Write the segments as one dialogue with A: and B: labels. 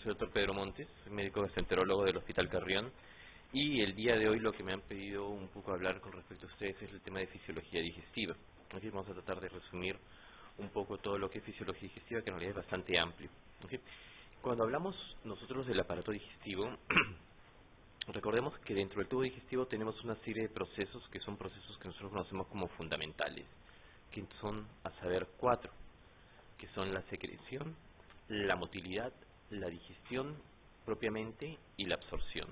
A: soy el doctor Pedro Montes, soy médico gastroenterólogo del Hospital Carrión, y el día de hoy lo que me han pedido un poco hablar con respecto a ustedes es el tema de fisiología digestiva. Aquí vamos a tratar de resumir un poco todo lo que es fisiología digestiva, que en realidad es bastante amplio. Cuando hablamos nosotros del aparato digestivo, recordemos que dentro del tubo digestivo tenemos una serie de procesos que son procesos que nosotros conocemos como fundamentales, que son, a saber, 4, que son la secreción, la motilidad, la digestión propiamente y la absorción.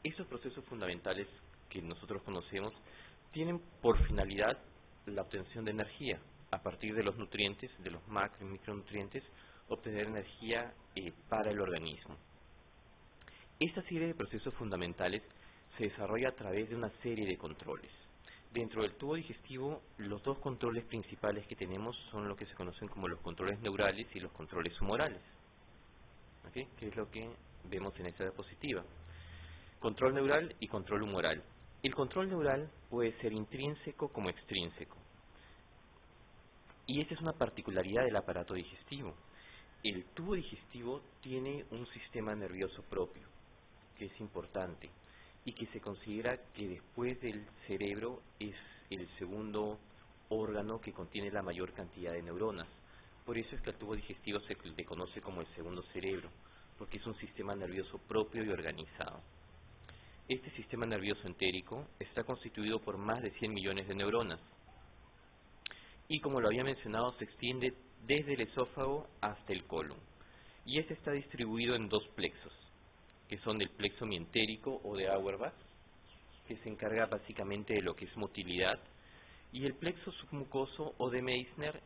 A: Estos procesos fundamentales que nosotros conocemos tienen por finalidad la obtención de energía a partir de los nutrientes, de los macro y micronutrientes, obtener energía para el organismo. Esta serie de procesos fundamentales se desarrolla a través de una serie de controles. Dentro del tubo digestivo, los dos controles principales que tenemos son lo que se conocen como los controles neurales y los controles humorales, ¿okay? Que es lo que vemos en esta diapositiva. Control neural y control humoral. El control neural puede ser intrínseco como extrínseco. Y esta es una particularidad del aparato digestivo. El tubo digestivo tiene un sistema nervioso propio, que es importante, y que se considera que después del cerebro es el segundo órgano que contiene la mayor cantidad de neuronas. Por eso es que al tubo digestivo se le conoce como el segundo cerebro, porque es un sistema nervioso propio y organizado. Este sistema nervioso entérico está constituido por más de 100 millones de neuronas, y como lo había mencionado, se extiende desde el esófago hasta el colon, y este está distribuido en dos plexos, que son el plexo mientérico o de Auerbach, que se encarga básicamente de lo que es motilidad, y el plexo submucoso o de Meissner,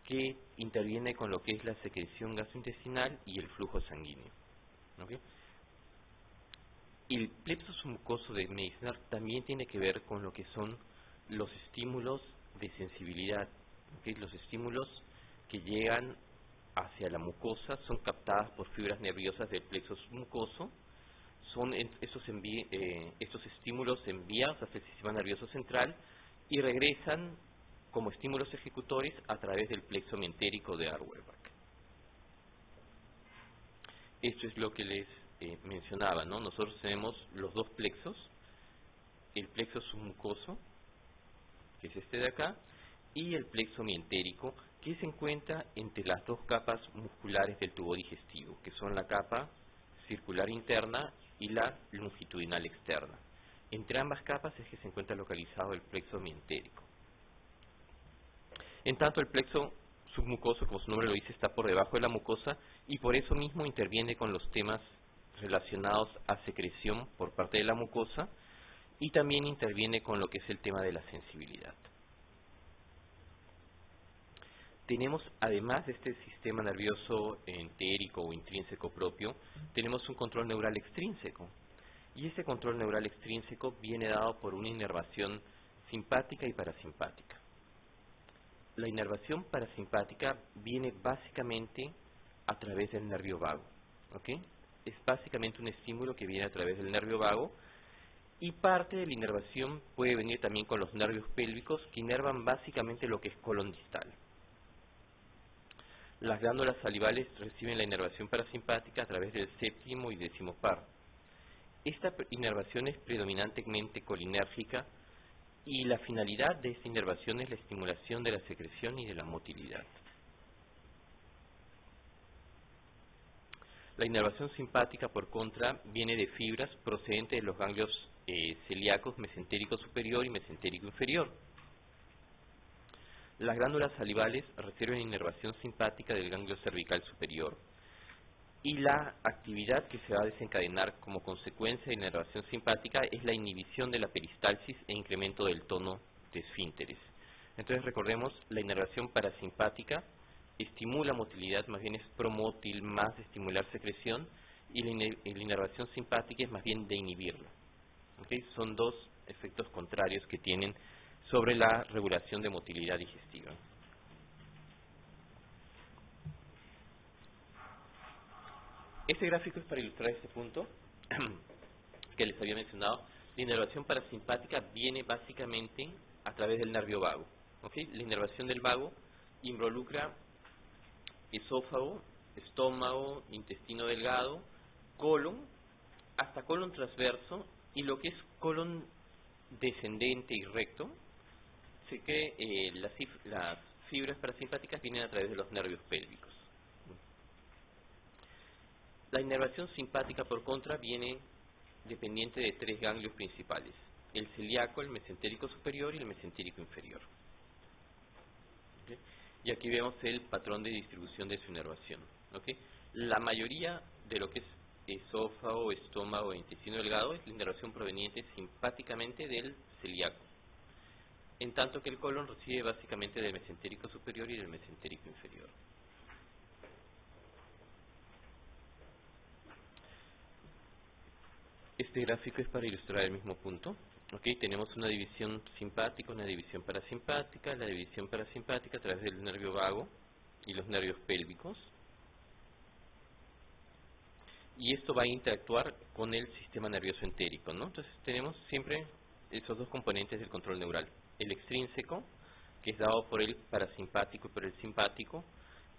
A: que interviene con lo que es la secreción gastrointestinal y el flujo sanguíneo. ¿Okay? El plexo submucoso de Meissner también tiene que ver con lo que son los estímulos de sensibilidad. ¿Okay? Los estímulos que llegan hacia la mucosa son captadas por fibras nerviosas del plexo submucoso. Son estos estímulos enviados hacia el sistema nervioso central y regresan como estímulos ejecutores a través del plexo mientérico de Auerbach. Esto es lo que les mencionaba, ¿no? Nosotros tenemos los dos plexos, el plexo submucoso, que es este de acá, y el plexo mientérico, que se encuentra entre las dos capas musculares del tubo digestivo, que son la capa circular interna y la longitudinal externa. Entre ambas capas es que se encuentra localizado el plexo mientérico. En tanto, el plexo submucoso, como su nombre lo dice, está por debajo de la mucosa y por eso mismo interviene con los temas relacionados a secreción por parte de la mucosa y también interviene con lo que es el tema de la sensibilidad. Tenemos, además de este sistema nervioso entérico o intrínseco propio, tenemos un control neural extrínseco. Y ese control neural extrínseco viene dado por una inervación simpática y parasimpática. La inervación parasimpática viene básicamente a través del nervio vago. ¿Okay? Es básicamente un estímulo que viene a través del nervio vago, y parte de la inervación puede venir también con los nervios pélvicos, que inervan básicamente lo que es colon distal. Las glándulas salivales reciben la inervación parasimpática a través del séptimo y décimo par. Esta inervación es predominantemente colinérgica y la finalidad de esta inervación es la estimulación de la secreción y de la motilidad. La inervación simpática, por contra, viene de fibras procedentes de los ganglios celíacos mesentérico superior y mesentérico inferior. Las glándulas salivales reciben inervación simpática del ganglio cervical superior, y la actividad que se va a desencadenar como consecuencia de inervación simpática es la inhibición de la peristalsis e incremento del tono de esfínteres. Entonces recordemos, la inervación parasimpática estimula motilidad, más bien es promótil, más de estimular secreción, y la inervación simpática es más bien de inhibirla. ¿Okay? Son dos efectos contrarios que tienen sobre la regulación de motilidad digestiva. Este gráfico es para ilustrar este punto que les había mencionado. La inervación parasimpática viene básicamente a través del nervio vago. ¿Okay? La inervación del vago involucra esófago estómago, intestino delgado, colon, hasta colon transverso, y lo que es colon descendente y recto, sé que las fibras parasimpáticas vienen a través de los nervios pélvicos. La inervación simpática, por contra, viene dependiente de tres ganglios principales: el celíaco, el mesentérico superior y el mesentérico inferior. ¿Okay? Y aquí vemos el patrón de distribución de su inervación. ¿Okay? La mayoría de lo que es esófago, estómago e intestino delgado es la inervación proveniente simpáticamente del celíaco, en tanto que el colon recibe básicamente del mesentérico superior y del mesentérico inferior. Este gráfico es para ilustrar el mismo punto. ¿Okay? Tenemos una división simpática, una división parasimpática. La división parasimpática a través del nervio vago y los nervios pélvicos. Y esto va a interactuar con el sistema nervioso entérico, ¿no? Entonces tenemos siempre esos dos componentes del control neural: el extrínseco, que es dado por el parasimpático y por el simpático,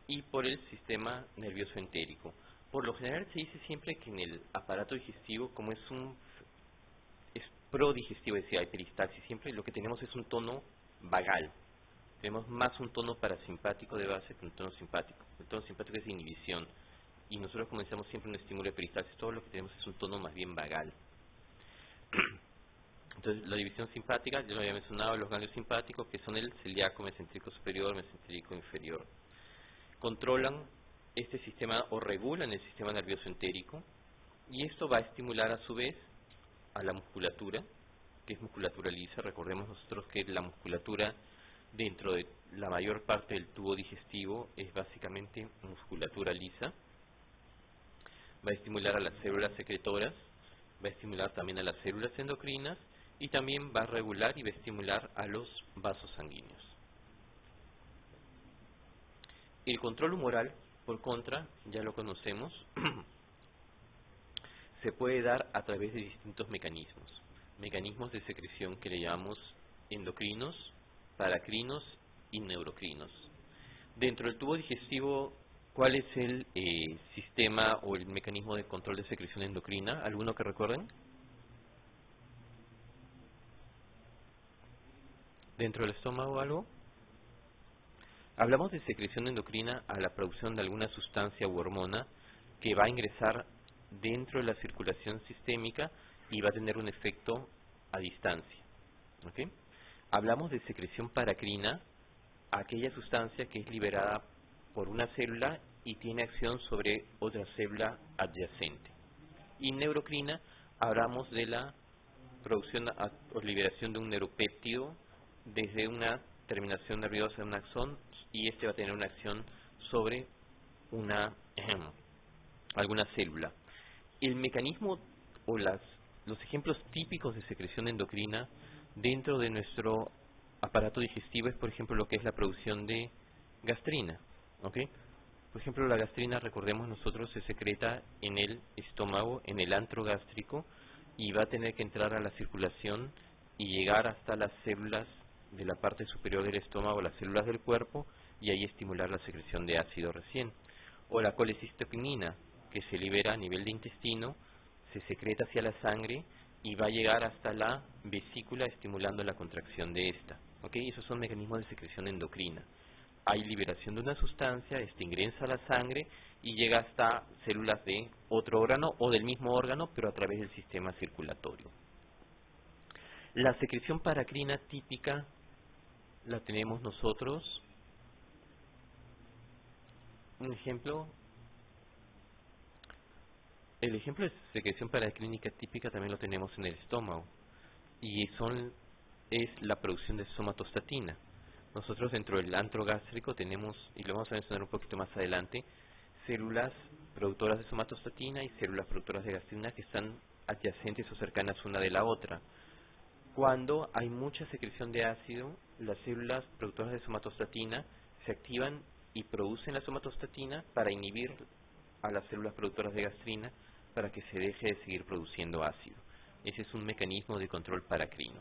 A: y por el sistema nervioso entérico. Por lo general se dice siempre que en el aparato digestivo, como es prodigestivo, es decir, hay peristalsis, siempre lo que tenemos es un tono vagal. Tenemos más un tono parasimpático de base que un tono simpático. El tono simpático es de inhibición, y nosotros comenzamos siempre un estímulo de peristalsis. Todo lo que tenemos es un tono más bien vagal. Entonces, la división simpática, yo lo había mencionado, los ganglios simpáticos, que son el celíaco, mesentérico superior, mesentérico inferior, controlan este sistema o regulan el sistema nervioso entérico, y esto va a estimular a su vez a la musculatura, que es musculatura lisa. Recordemos nosotros que la musculatura dentro de la mayor parte del tubo digestivo es básicamente musculatura lisa. Va a estimular a las células secretoras, va a estimular también a las células endocrinas, y también va a regular y va a estimular a los vasos sanguíneos. El control humoral, por contra, ya lo conocemos, se puede dar a través de distintos mecanismos de secreción que le llamamos endocrinos, paracrinos y neurocrinos. Dentro del tubo digestivo, ¿cuál es el sistema o el mecanismo de control de secreción endocrina? ¿Alguno que recuerden? ¿Dentro del estómago algo? Hablamos de secreción endocrina a la producción de alguna sustancia u hormona que va a ingresar dentro de la circulación sistémica y va a tener un efecto a distancia. ¿Okay? Hablamos de secreción paracrina, aquella sustancia que es liberada por una célula y tiene acción sobre otra célula adyacente. Y neurocrina, hablamos de la producción o liberación de un neuropéptido desde una terminación nerviosa de un axón, y este va a tener una acción sobre alguna célula. El mecanismo o los ejemplos típicos de secreción endocrina dentro de nuestro aparato digestivo es, por ejemplo, lo que es la producción de gastrina. ¿Okay? Por ejemplo, la gastrina, recordemos nosotros, se secreta en el estómago, en el antro gástrico, y va a tener que entrar a la circulación y llegar hasta las células de la parte superior del estómago, las células del cuerpo, y ahí estimular la secreción de ácido recién. O la colecistoquinina, que se libera a nivel de intestino, se secreta hacia la sangre y va a llegar hasta la vesícula estimulando la contracción de esta. ¿Okay? Esos son mecanismos de secreción endocrina. Hay liberación de una sustancia, ingresa a la sangre y llega hasta células de otro órgano o del mismo órgano, pero a través del sistema circulatorio. La secreción paracrina típica la tenemos nosotros. Un ejemplo, el ejemplo de secreción paraclínica típica también lo tenemos en el estómago, y es la producción de somatostatina. Nosotros dentro del antro gástrico tenemos, y lo vamos a mencionar un poquito más adelante, células productoras de somatostatina y células productoras de gastrina que están adyacentes o cercanas una de la otra. Cuando hay mucha secreción de ácido, las células productoras de somatostatina se activan y producen la somatostatina para inhibir a las células productoras de gastrina para que se deje de seguir produciendo ácido. Ese es un mecanismo de control paracrino.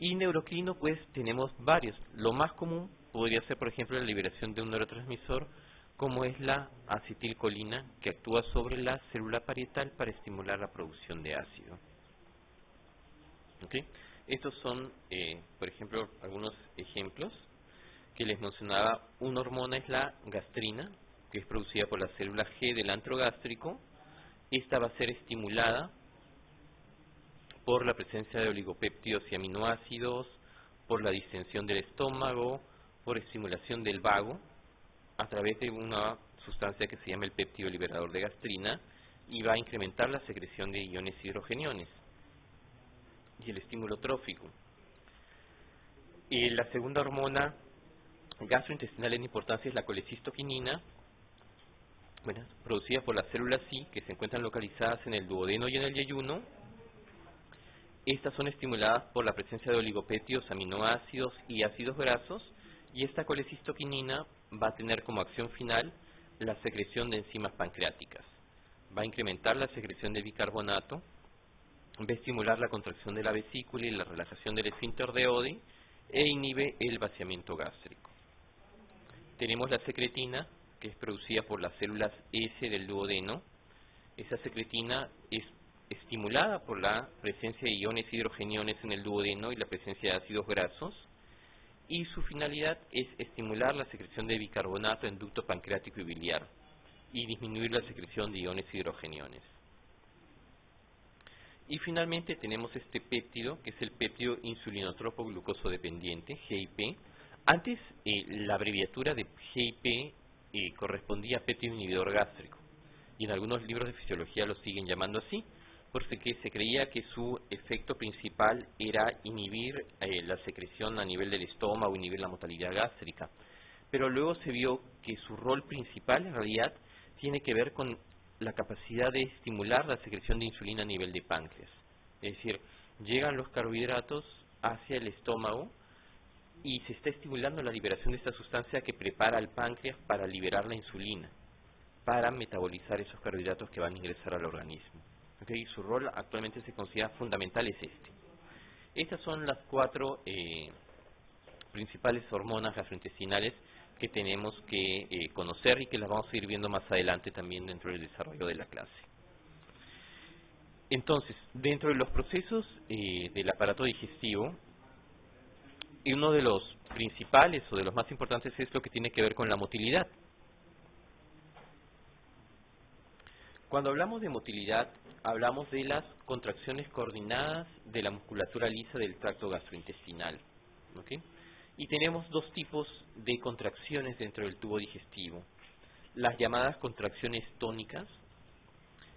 A: Y neurocrino, pues tenemos varios. Lo más común podría ser, por ejemplo, la liberación de un neurotransmisor como es la acetilcolina, que actúa sobre la célula parietal para estimular la producción de ácido. ¿Okay? Estos son, por ejemplo, algunos ejemplos que les mencionaba. Una hormona es la gastrina, que es producida por la célula G del antro gástrico. Esta va a ser estimulada por la presencia de oligopéptidos y aminoácidos, por la distensión del estómago, por estimulación del vago, a través de una sustancia que se llama el péptido liberador de gastrina, y va a incrementar la secreción de iones hidrogeniones y el estímulo trófico. La segunda hormona gastrointestinal en importancia es la colecistoquinina, producida por las células C, que se encuentran localizadas en el duodeno y en el yeyuno. Estas son estimuladas por la presencia de oligopéptidos, aminoácidos y ácidos grasos, y esta colecistoquinina va a tener como acción final la secreción de enzimas pancreáticas. Va a incrementar la secreción de bicarbonato, va a estimular la contracción de la vesícula y la relajación del esfínter de Oddi, e inhibe el vaciamiento gástrico. Tenemos la secretina, que es producida por las células S del duodeno. Esa secretina es estimulada por la presencia de iones hidrogeniones en el duodeno y la presencia de ácidos grasos, y su finalidad es estimular la secreción de bicarbonato en ducto pancreático y biliar y disminuir la secreción de iones hidrogeniones. Y finalmente tenemos este péptido, que es el péptido insulinotropo glucoso dependiente, GIP. Antes la abreviatura de GIP correspondía a péptido inhibidor gástrico, y en algunos libros de fisiología lo siguen llamando así, porque se creía que su efecto principal era inhibir la secreción a nivel del estómago, inhibir la motilidad gástrica. Pero luego se vio que su rol principal en realidad tiene que ver con la capacidad de estimular la secreción de insulina a nivel de páncreas. Es decir, llegan los carbohidratos hacia el estómago y se está estimulando la liberación de esta sustancia que prepara al páncreas para liberar la insulina, para metabolizar esos carbohidratos que van a ingresar al organismo. ¿Okay? Su rol actualmente se considera fundamental es este. Estas son las 4 principales hormonas gastrointestinales que tenemos que conocer y que las vamos a ir viendo más adelante también dentro del desarrollo de la clase. Entonces, dentro de los procesos del aparato digestivo, uno de los principales o de los más importantes es lo que tiene que ver con la motilidad. Cuando hablamos de motilidad, hablamos de las contracciones coordinadas de la musculatura lisa del tracto gastrointestinal. ¿Okay? Y tenemos dos tipos de contracciones dentro del tubo digestivo. Las llamadas contracciones tónicas,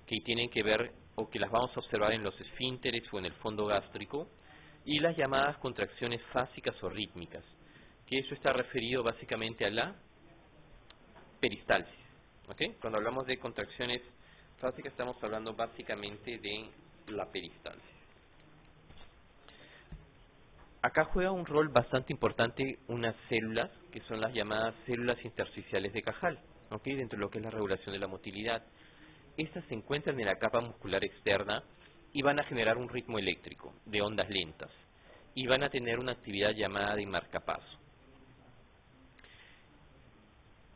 A: que tienen que ver o que las vamos a observar en los esfínteres o en el fondo gástrico, y las llamadas contracciones fásicas o rítmicas, que eso está referido básicamente a la peristalsis. ¿Okay? Cuando hablamos de contracciones fásicas estamos hablando básicamente de la peristalsis. Acá juega un rol bastante importante unas células, que son las llamadas células intersticiales de Cajal, ¿okay? Dentro de lo que es la regulación de la motilidad. Estas se encuentran en la capa muscular externa y van a generar un ritmo eléctrico de ondas lentas, y van a tener una actividad llamada de marcapaso.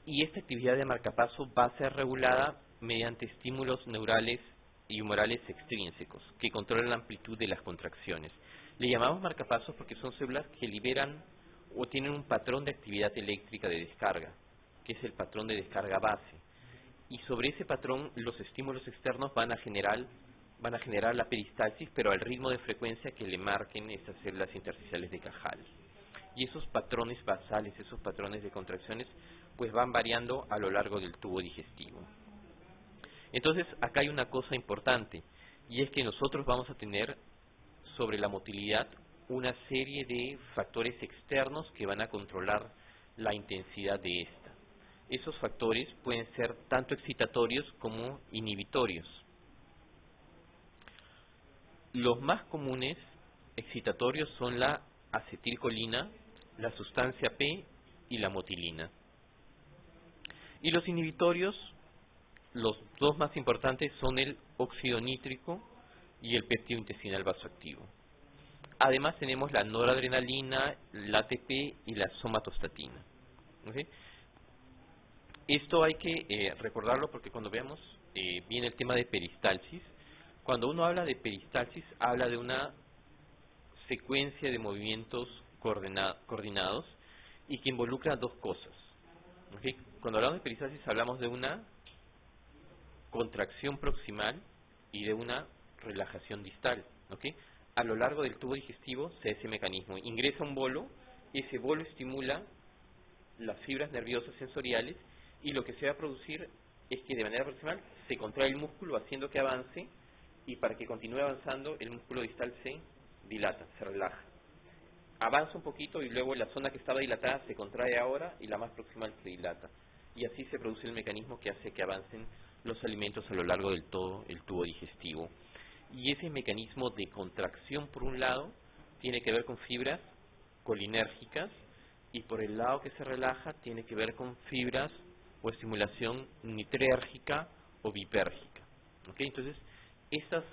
A: Y esta actividad de marcapaso va a ser regulada mediante estímulos neurales y humorales extrínsecos, que controlan la amplitud de las contracciones. Le llamamos marcapasos porque son células que liberan o tienen un patrón de actividad eléctrica de descarga, que es el patrón de descarga base. Y sobre ese patrón los estímulos externos van a generar la peristalsis, pero al ritmo de frecuencia que le marquen estas células intersticiales de Cajal. Y esos patrones basales, esos patrones de contracciones, pues van variando a lo largo del tubo digestivo. Entonces, acá hay una cosa importante, y es que nosotros vamos a tener sobre la motilidad una serie de factores externos que van a controlar la intensidad de esta. Esos factores pueden ser tanto excitatorios como inhibitorios. Los más comunes excitatorios son la acetilcolina, la sustancia P y la motilina. Y los inhibitorios, los dos más importantes son el óxido nítrico y el péptido intestinal vasoactivo. Además tenemos la noradrenalina, la ATP y la somatostatina. ¿Okay? Esto hay que recordarlo porque cuando veamos viene el tema de peristalsis. Cuando uno habla de peristalsis, habla de una secuencia de movimientos coordinados y que involucra dos cosas. ¿Okay? Cuando hablamos de peristalsis hablamos de una contracción proximal y de una relajación distal. ¿Okay? A lo largo del tubo digestivo se da ese mecanismo. Ingresa un bolo, ese bolo estimula las fibras nerviosas sensoriales y lo que se va a producir es que de manera proximal se contrae el músculo haciendo que avance, y para que continúe avanzando el músculo distal se dilata, se relaja. Avanza un poquito y luego la zona que estaba dilatada se contrae ahora y la más proximal se dilata. Y así se produce el mecanismo que hace que avancen los alimentos a lo largo del todo el tubo digestivo. Y ese mecanismo de contracción, por un lado, tiene que ver con fibras colinérgicas, y por el lado que se relaja tiene que ver con fibras o estimulación nitrérgica o bipérgica. ¿Okay? Entonces, estas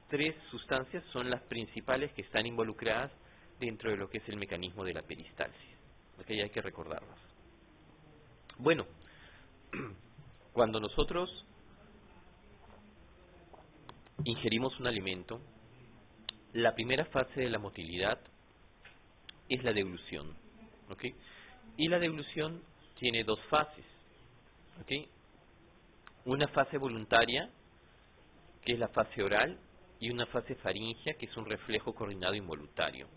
A: tres sustancias son las principales que están involucradas dentro de lo que es el mecanismo de la peristalsis. ¿Okay? Hay que recordarlas. Bueno, cuando nosotros ingerimos un alimento, la primera fase de la motilidad es la deglución. ¿Okay? Y la deglución tiene dos fases. ¿Okay? Una fase voluntaria, que es la fase oral, y una fase faríngea, que es un reflejo coordinado involuntario.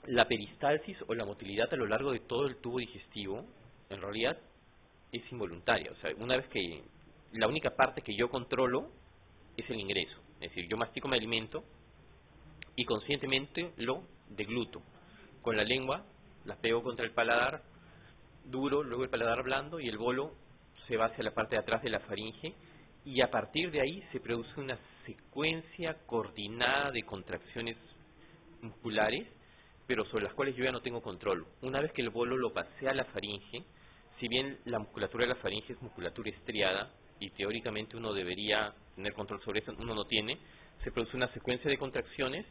A: La peristalsis o la motilidad a lo largo de todo el tubo digestivo, en realidad, es involuntaria. O sea, una vez que la única parte que yo controlo es el ingreso. Es decir, yo mastico mi alimento y conscientemente lo degluto. Con la lengua la pego contra el paladar duro, luego el paladar blando, y el bolo se va hacia la parte de atrás de la faringe, y a partir de ahí se produce una secuencia coordinada de contracciones musculares, pero sobre las cuales yo ya no tengo control. Una vez que el bolo lo pasé a la faringe, si bien la musculatura de la faringe es musculatura estriada y teóricamente uno debería tener control sobre eso, uno no tiene, se produce una secuencia de contracciones,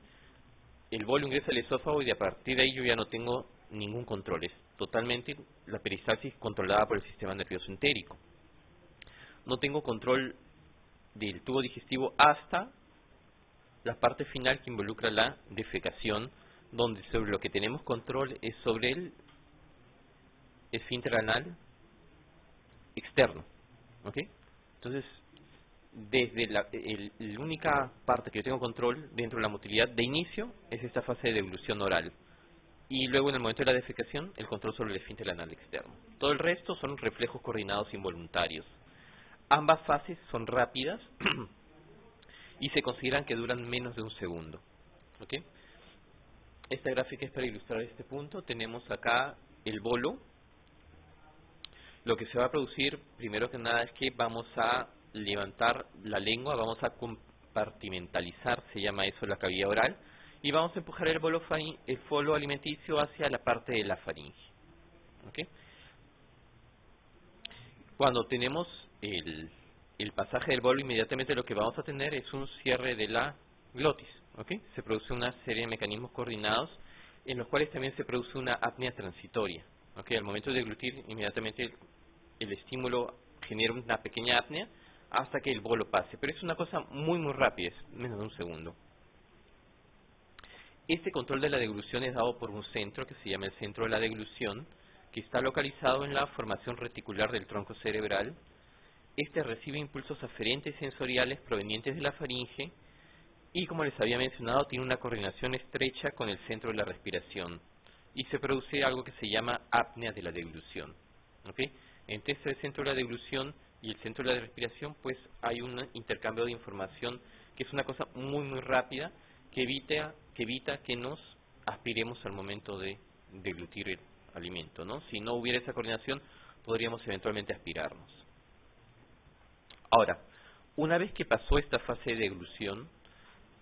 A: el bolo ingresa al esófago y de a partir de ahí yo ya no tengo ningún control. Es totalmente la peristalsis controlada por el sistema nervioso entérico. No tengo control del tubo digestivo hasta la parte final que involucra la defecación, donde sobre lo que tenemos control es sobre el esfínter anal externo. ¿Ok? Entonces, desde la única parte que yo tengo control dentro de la motilidad de inicio es esta fase de deglución oral. Y luego en el momento de la defecación, el control sobre el esfínter anal externo. Todo el resto son reflejos coordinados involuntarios. Ambas fases son rápidas y se consideran que duran menos de un segundo. ¿Okay? Esta gráfica es para ilustrar este punto. Tenemos acá el bolo. Lo que se va a producir, primero que nada, es que vamos a levantar la lengua, vamos a compartimentalizar, se llama eso, la cavidad oral, y vamos a empujar el bolo alimenticio hacia la parte de la faringe. ¿Okay? Cuando tenemos el pasaje del bolo, inmediatamente lo que vamos a tener es un cierre de la glotis. ¿Okay? Se produce una serie de mecanismos coordinados en los cuales también se produce una apnea transitoria. ¿Okay? Al momento de deglutir, inmediatamente el estímulo genera una pequeña apnea hasta que el bolo pase. Pero es una cosa muy muy rápida, es menos de un segundo. Este control de la deglución es dado por un centro que se llama el centro de la deglución, que está localizado en la formación reticular del tronco cerebral. Este recibe impulsos aferentes sensoriales provenientes de la faringe y, como les había mencionado, tiene una coordinación estrecha con el centro de la respiración y se produce algo que se llama apnea de la deglución. ¿Okay? Entre este centro de la deglución y el centro de la respiración, pues hay un intercambio de información que es una cosa muy muy rápida que evita que nos aspiremos al momento de deglutir el alimento, ¿no? Si no hubiera esa coordinación, podríamos eventualmente aspirarnos. Ahora, una vez que pasó esta fase de deglución,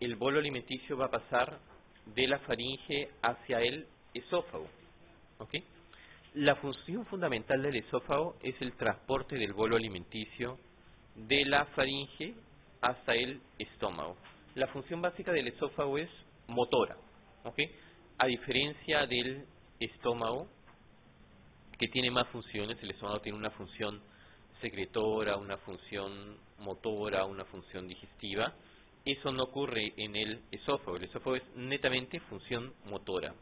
A: el bolo alimenticio va a pasar de la faringe hacia el esófago. ¿Ok? La función fundamental del esófago es el transporte del bolo alimenticio de la faringe hasta el estómago. La función básica del esófago es motora. ¿Ok? A diferencia del estómago, que tiene más funciones. El estómago tiene una función secretora, una función motora, una función digestiva. Eso no ocurre en el esófago. El esófago es netamente función motora.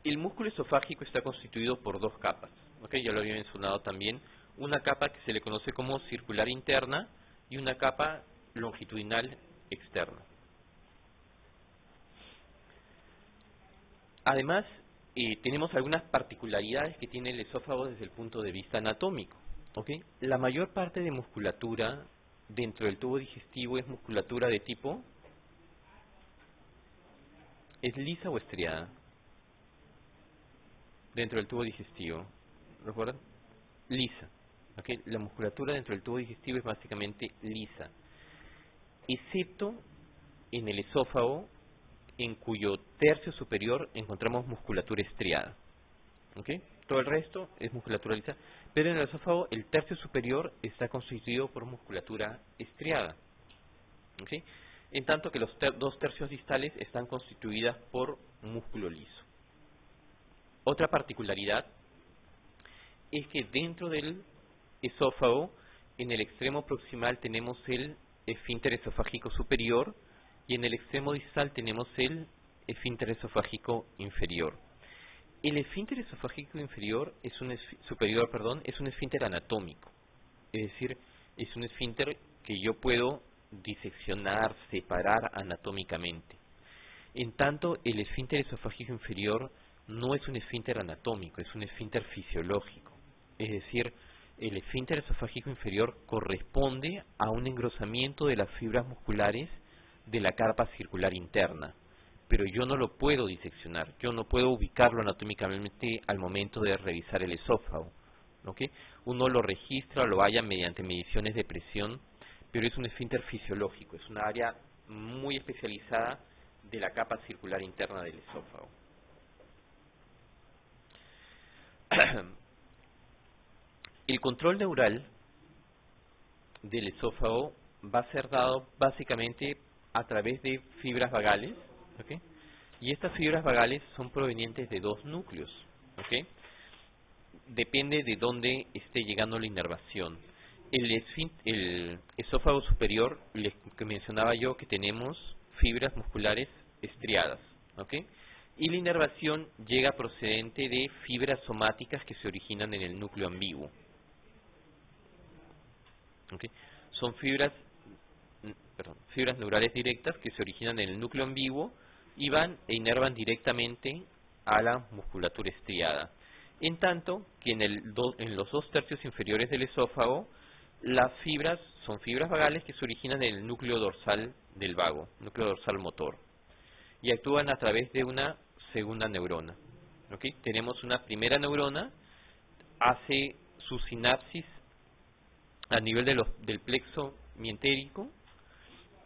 A: El músculo esofágico está constituido por dos capas. ¿Ok? Ya lo había mencionado también. Una capa que se le conoce como circular interna y una capa longitudinal externa. Además, tenemos algunas particularidades que tiene el esófago desde el punto de vista anatómico. ¿Ok? La mayor parte de musculatura dentro del tubo digestivo es musculatura de tipo, ¿es lisa o estriada? Dentro del tubo digestivo, ¿recuerdan? Lisa. ¿Ok? La musculatura dentro del tubo digestivo es básicamente lisa, excepto en el esófago, en cuyo tercio superior encontramos musculatura estriada. ¿Ok? Todo el resto es musculatura lisa, pero en el esófago el tercio superior está constituido por musculatura estriada. ¿Ok? En tanto que los dos tercios distales están constituidas por músculo liso. Otra particularidad es que dentro del esófago, en el extremo proximal tenemos el esfínter esofágico superior y en el extremo distal tenemos el esfínter esofágico inferior. El esfínter esofágico inferior es un superior, perdón, es un esfínter anatómico, es decir, es un esfínter que yo puedo diseccionar, separar anatómicamente. En tanto, el esfínter esofágico inferior no es un esfínter anatómico, es un esfínter fisiológico. Es decir, el esfínter esofágico inferior corresponde a un engrosamiento de las fibras musculares de la capa circular interna, pero yo no lo puedo diseccionar, yo no puedo ubicarlo anatómicamente al momento de revisar el esófago. ¿Okay? Uno lo registra, lo halla mediante mediciones de presión, pero es un esfínter fisiológico, es una área muy especializada de la capa circular interna del esófago. El control neural del esófago va a ser dado básicamente a través de fibras vagales, ¿okay? Y estas fibras vagales son provenientes de dos núcleos, ¿okay? Depende de dónde esté llegando la inervación. El esófago superior, les que mencionaba yo que tenemos fibras musculares estriadas, ¿okay? Y la inervación llega procedente de fibras somáticas que se originan en el núcleo ambiguo. ¿Okay? Son fibras neurales directas que se originan en el núcleo ambiguo y van e inervan directamente a la musculatura estriada. En tanto que en los dos tercios inferiores del esófago, las fibras son fibras vagales que se originan en el núcleo dorsal del vago, núcleo dorsal motor, y actúan a través de una segunda neurona. ¿Okay? Tenemos una primera neurona, hace su sinapsis a nivel del plexo mientérico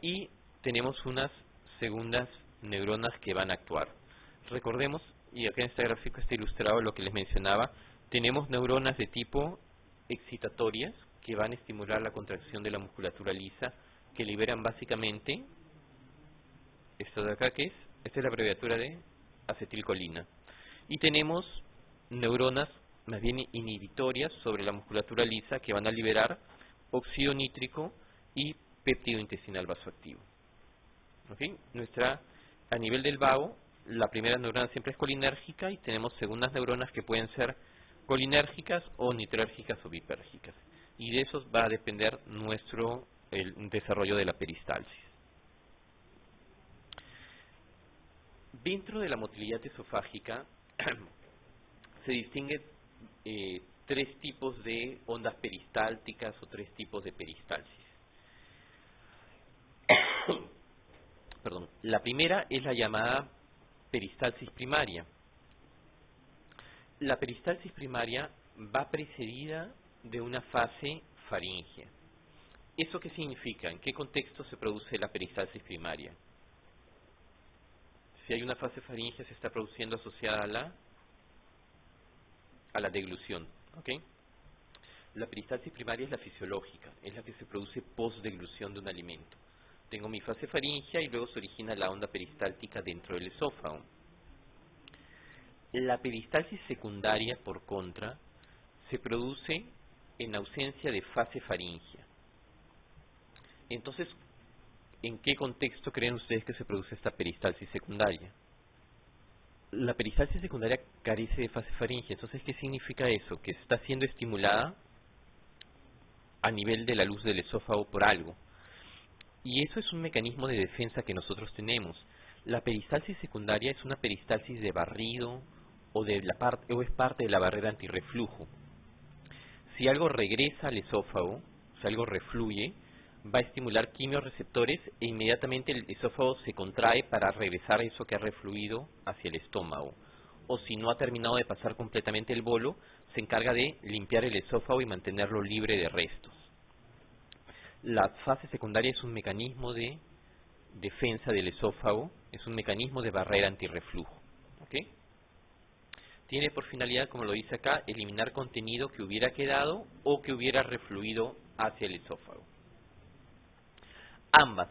A: y tenemos unas segundas neuronas que van a actuar. Recordemos, y acá en este gráfico está ilustrado lo que les mencionaba, tenemos neuronas de tipo excitatorias que van a estimular la contracción de la musculatura lisa, que liberan básicamente esto de acá, que es, esta es la abreviatura de acetilcolina. Y tenemos neuronas más bien inhibitorias sobre la musculatura lisa que van a liberar óxido nítrico y péptido intestinal vasoactivo. ¿Okay? A nivel del vago, la primera neurona siempre es colinérgica y tenemos segundas neuronas que pueden ser colinérgicas o nitrérgicas o bipérgicas. Y de eso va a depender el desarrollo de la peristalsis. Dentro de la motilidad esofágica se distinguen tres tipos de ondas peristálticas o tres tipos de peristalsis. Perdón. La primera es la llamada peristalsis primaria. La peristalsis primaria va precedida de una fase faríngea. ¿Eso qué significa? ¿En qué contexto se produce la peristalsis primaria? Si hay una fase faríngea, se está produciendo asociada a la deglución. ¿Okay? La peristalsis primaria es la fisiológica, es la que se produce post-deglución de un alimento. Tengo mi fase faríngea y luego se origina la onda peristáltica dentro del esófago. La peristalsis secundaria, por contra, se produce en ausencia de fase faríngea. Entonces, ¿en qué contexto creen ustedes que se produce esta peristalsis secundaria? La peristalsis secundaria carece de fase faríngea. Entonces, ¿qué significa eso? Que está siendo estimulada a nivel de la luz del esófago por algo. Y eso es un mecanismo de defensa que nosotros tenemos. La peristalsis secundaria es una peristalsis de barrido o es parte de la barrera antirreflujo. Si algo regresa al esófago, si algo refluye, va a estimular quimiorreceptores e inmediatamente el esófago se contrae para regresar eso que ha refluido hacia el estómago. O si no ha terminado de pasar completamente el bolo, se encarga de limpiar el esófago y mantenerlo libre de restos. La fase secundaria es un mecanismo de defensa del esófago, es un mecanismo de barrera antirreflujo. ¿Ok? Tiene por finalidad, como lo dice acá, eliminar contenido que hubiera quedado o que hubiera refluido hacia el esófago. Ambas,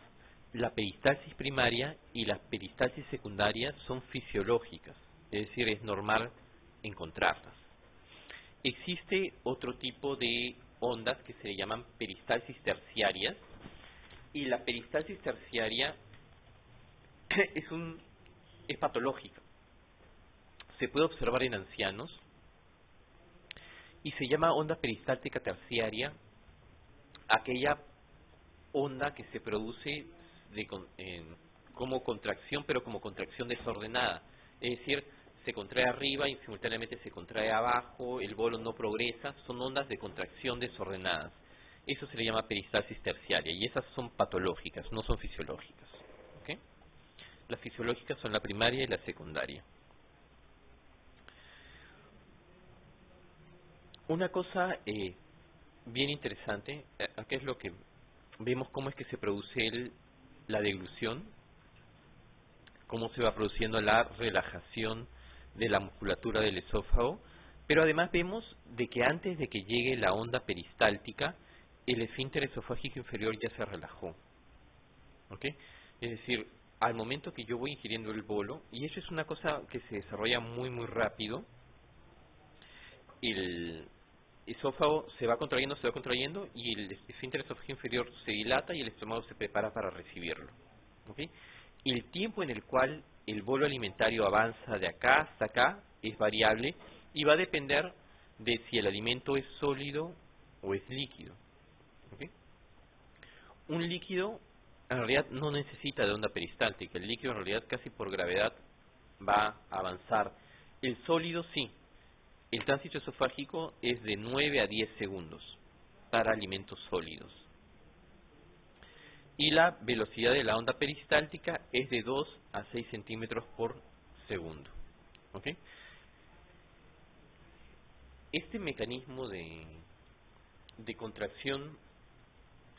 A: la peristalsis primaria y la peristalsis secundaria, son fisiológicas, es decir, es normal encontrarlas. Existe otro tipo de ondas que se llaman peristalsis terciarias, y la peristalsis terciaria es patológica. Se puede observar en ancianos y se llama onda peristáltica terciaria aquella onda que se produce como contracción, pero como contracción desordenada. Es decir, se contrae arriba y simultáneamente se contrae abajo, el bolo no progresa, son ondas de contracción desordenadas. Eso se le llama peristalsis terciaria y esas son patológicas, no son fisiológicas. ¿Okay? Las fisiológicas son la primaria y la secundaria. Una cosa bien interesante, acá es lo que vemos cómo es que se produce la deglución, cómo se va produciendo la relajación de la musculatura del esófago, pero además vemos de que antes de que llegue la onda peristáltica, el esfínter esofágico inferior ya se relajó. ¿Ok? Es decir, al momento que yo voy ingiriendo el bolo, y eso es una cosa que se desarrolla muy muy rápido, el esófago se va contrayendo y el esfínter esofágico inferior se dilata y el estómago se prepara para recibirlo. ¿Ok? El tiempo en el cual el bolo alimentario avanza de acá hasta acá es variable y va a depender de si el alimento es sólido o es líquido. ¿Ok? Un líquido en realidad no necesita de onda peristáltica. El líquido en realidad casi por gravedad va a avanzar. El sólido sí. El tránsito esofágico es de 9 a 10 segundos para alimentos sólidos. Y la velocidad de la onda peristáltica es de 2 a 6 centímetros por segundo. ¿Ok? Este mecanismo de contracción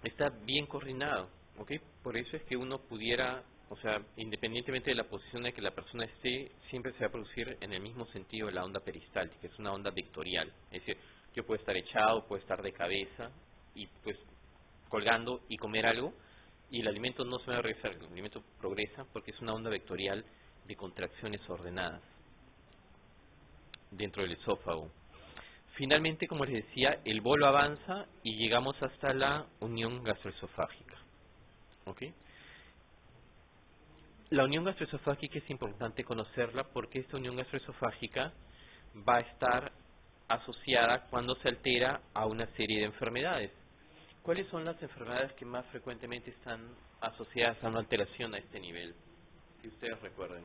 A: está bien coordinado. ¿Ok? Por eso es que uno pudiera, o sea, independientemente de la posición en que la persona esté, siempre se va a producir en el mismo sentido de la onda peristáltica. Es una onda vectorial. Es decir, yo puedo estar echado, puedo estar de cabeza y pues colgando y comer algo, y el alimento no se va a regresar, el alimento progresa porque es una onda vectorial de contracciones ordenadas dentro del esófago. Finalmente, como les decía, el bolo avanza y llegamos hasta la unión gastroesofágica. ¿Ok? La unión gastroesofágica es importante conocerla porque esta unión gastroesofágica va a estar asociada cuando se altera a una serie de enfermedades. ¿Cuáles son las enfermedades que más frecuentemente están asociadas a una alteración a este nivel? Que ustedes recuerden.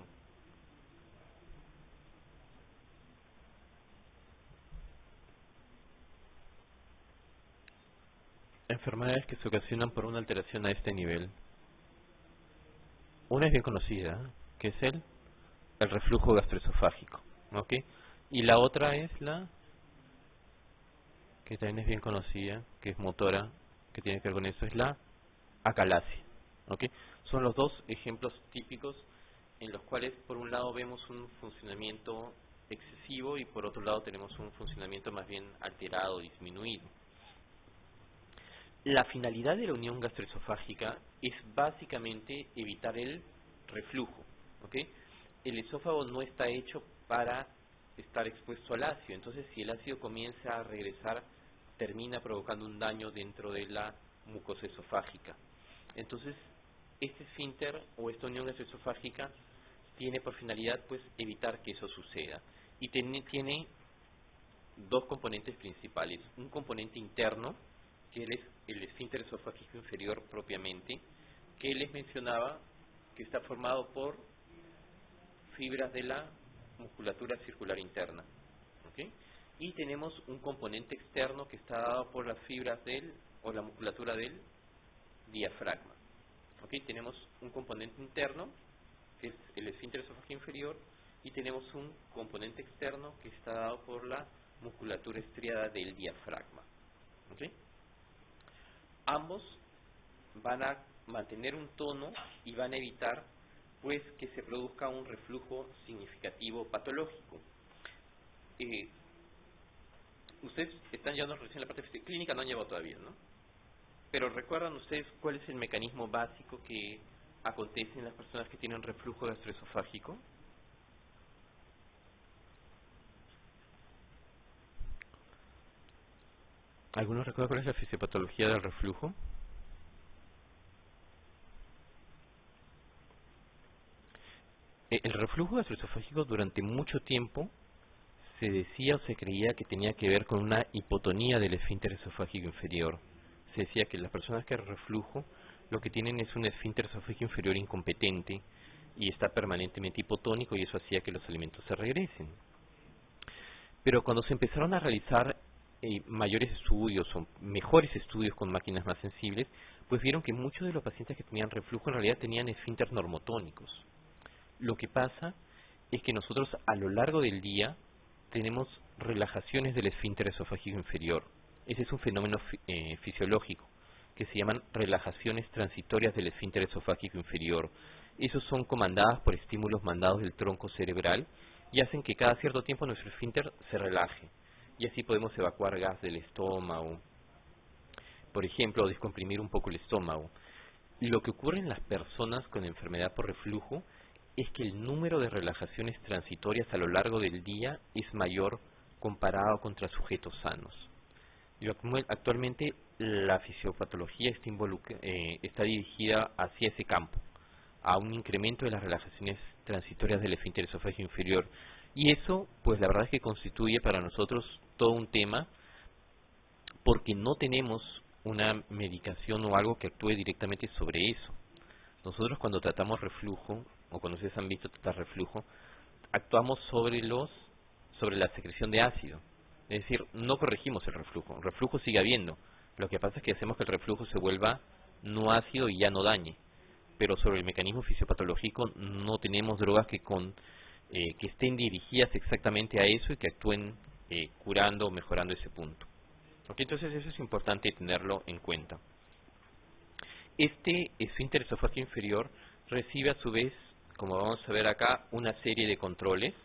A: Enfermedades que se ocasionan por una alteración a este nivel. Una es bien conocida, que es el reflujo gastroesofágico. ¿Ok? Y la otra es que también es bien conocida, que es motora, que tiene que ver con eso, es la acalasia. ¿Ok? Son los dos ejemplos típicos en los cuales por un lado vemos un funcionamiento excesivo y por otro lado tenemos un funcionamiento más bien alterado, disminuido. La finalidad de la unión gastroesofágica es básicamente evitar el reflujo. ¿Ok? El esófago no está hecho para estar expuesto al ácido. Entonces, si el ácido comienza a regresar, termina provocando un daño dentro de la mucosa esofágica. Entonces, este esfínter o esta unión gastroesofágica tiene por finalidad pues evitar que eso suceda. Y tiene dos componentes principales. Un componente interno, que es el esfínter esofágico inferior propiamente, que les mencionaba que está formado por fibras de la musculatura circular interna. ¿Okay? Y tenemos un componente externo que está dado por las fibras o la musculatura del diafragma. ¿Okay? Tenemos un componente interno, que es el esfínter esofágico inferior, y tenemos un componente externo que está dado por la musculatura estriada del diafragma. ¿Okay? Ambos van a mantener un tono y van a evitar pues que se produzca un reflujo significativo patológico. Ustedes están llevando recién la parte clínica, no han llevado todavía, ¿no? Pero ¿recuerdan ustedes cuál es el mecanismo básico que acontece en las personas que tienen reflujo gastroesofágico? ¿Alguno recuerda cuál es la fisiopatología del reflujo? El reflujo gastroesofágico durante mucho tiempo se decía o se creía que tenía que ver con una hipotonía del esfínter esofágico inferior. Se decía que las personas que reflujo lo que tienen es un esfínter esofágico inferior incompetente y está permanentemente hipotónico, y eso hacía que los alimentos se regresen. Pero cuando se empezaron a realizar mayores estudios o mejores estudios con máquinas más sensibles, pues vieron que muchos de los pacientes que tenían reflujo en realidad tenían esfínteres normotónicos. Lo que pasa es que nosotros a lo largo del día tenemos relajaciones del esfínter esofágico inferior. Ese es un fenómeno fisiológico que se llaman relajaciones transitorias del esfínter esofágico inferior. Esos son comandadas por estímulos mandados del tronco cerebral y hacen que cada cierto tiempo nuestro esfínter se relaje. Y así podemos evacuar gas del estómago, por ejemplo, o descomprimir un poco el estómago. Lo que ocurre en las personas con enfermedad por reflujo es que el número de relajaciones transitorias a lo largo del día es mayor comparado contra sujetos sanos. Actualmente la fisiopatología está dirigida hacia ese campo, a un incremento de las relajaciones transitorias del esfínter esofágico inferior. Y eso, pues la verdad es que constituye para nosotros todo un tema, porque no tenemos una medicación o algo que actúe directamente sobre eso. Nosotros cuando tratamos reflujo, o cuando ustedes han visto tratar reflujo, actuamos sobre la secreción de ácido. Es decir, no corregimos el reflujo sigue habiendo. Lo que pasa es que hacemos que el reflujo se vuelva no ácido y ya no dañe. Pero sobre el mecanismo fisiopatológico no tenemos drogas que estén dirigidas exactamente a eso y que actúen curando o mejorando ese punto. ¿Okay? Entonces eso es importante tenerlo en cuenta. Este esfínter esofágico inferior recibe a su vez, como vamos a ver acá, una serie de controles